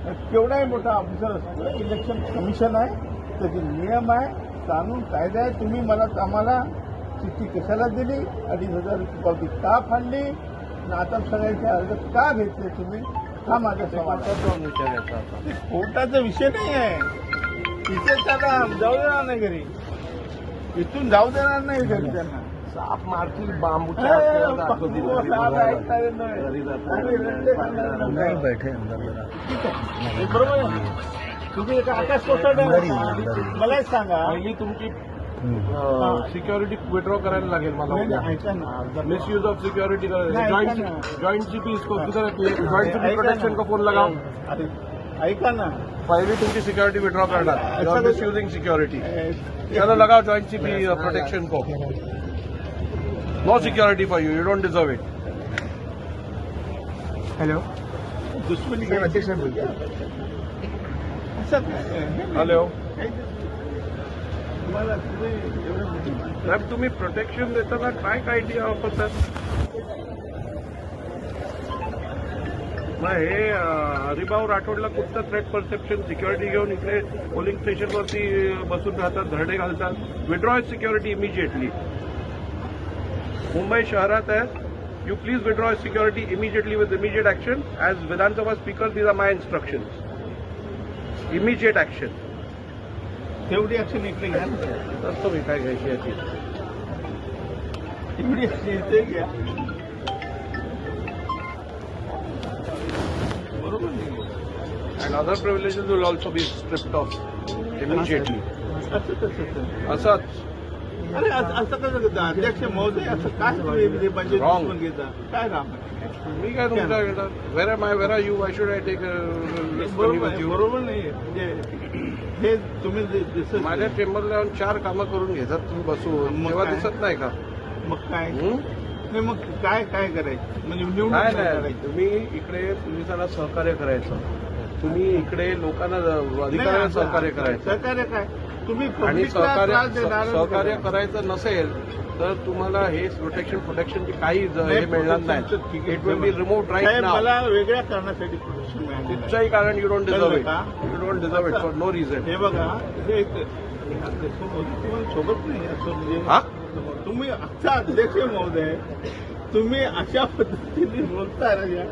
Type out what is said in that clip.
केवढाही मोठा ऑफिसर असतो, election commission आहे, त्याचे नियम आहे, कानून कायदा आहे. तुम्ही आम्हाला चिठ्ठी कशाला दिली, 2,500 रुपये पावती का फाडली, आणि आता सगळ्यांचे अर्ज का घेतले तुम्ही, हा माझा सवाल आहे. कोर्टाचा विषय नाही आहे, तिथे त्याला जाऊ देणार नाही घरी, इथून जाऊ देणार नाही घरी त्यांना. साप मारतील बांबूच्या नहीं बैठे अंदर जरा बरोबर आहे. तुम्ही एका आकाश कोसळणार मला एक सांगा. पहिली तुमची सिक्युरिटी विड्रॉ करायला लागेल नाही, मला. ऐका ना, मिसयूज ऑफ सिक्योरिटी नहीं, ऐका ना. जॉइंट सीपी इसको किधर जॉइंट सीपी ऐका प्रोटेक्शन ना. को फोन लगाओ. अरे ऐका ना, पहिली तुमची सिक्योरिटी विड्रॉ करणार. ऐसा- मिसयूजिंग सिक्योरिटी. चलो लगाओ जॉइंट सीपी प्रोटेक्शन को. No security for you don't deserve it. Hello, दुश्मनी काय अध्यक्ष बोलतो असं काय? हॅलो. तुम्हाला तुम्ही एवढं मोठी माणसं- साहेब तुम्ही प्रोटेक्शन देताना काय आयडिया वापरतात. मग हे हरिभाऊ राठोडला कुठचं थ्रेट परसेप्शन सिक्युरिटी घेऊन इकडे पोलिंग स्टेशनवरती बसून राहतात, धरणे घालतात. Withdraw security immediately. मुंबई शहरात आहे. You please withdraw security immediately with immediate action. As Vidhan Sabha speaker these are my instructions. Immediate action. तेवढी ऍक्शन इकडे घ्या ना. तर तुम्ही काय घ्यायची याची. तेवढी ऍक्शन इथे घ्या. बरोबर नाही. And other privileges will also be stripped off immediately. असं कसं असंच. अरे असं कसं करता अध्यक्ष महोदय, असं काय तुम्ही म्हणजे Wrong. दुश्मन घेता काय राम. मी काय तुमच्या where are you why should I take बरोबर आहे, बरोबर नाही. म्हणजे हे तुम्ही दिसत माझ्या चेंबरला येऊन 4 कामं करून घेतात तुम्ही बसून, मग तेव्हा काय? दिसत नाही का. मग काय हं? नाही, मग काय काय करायचं म्हणजे निवडून काय काय नाही. करायचं? तुम्ही इकडे पोलिसांना सहकार्य करायचं. तुम्ही इकडे लोकांना अधिकाऱ्यांना नाही, सहकार्य करायचं. सहकार्य काय तुम्ही आणि publicला त्रास देणार सहकार्य करायचं नसेल तर तुम्हाला हे प्रोटेक्शनची काही हे मिळणार नाही. It will be removed right साहेब, नाव. मला वेगळ्या कारणासाठी प्रोटेक्शन मिळालं. कुठच्याही कारण यू डोंट डिझर्व इट. का? You don't deserve it for no reason. हे बघा, हे तुम्हाला सोबत नाही असं म्हणजे हा? तुम्ही आजचा अध्यक्ष महोदय, तुम्ही अशा पद्धतीने बोलता ना.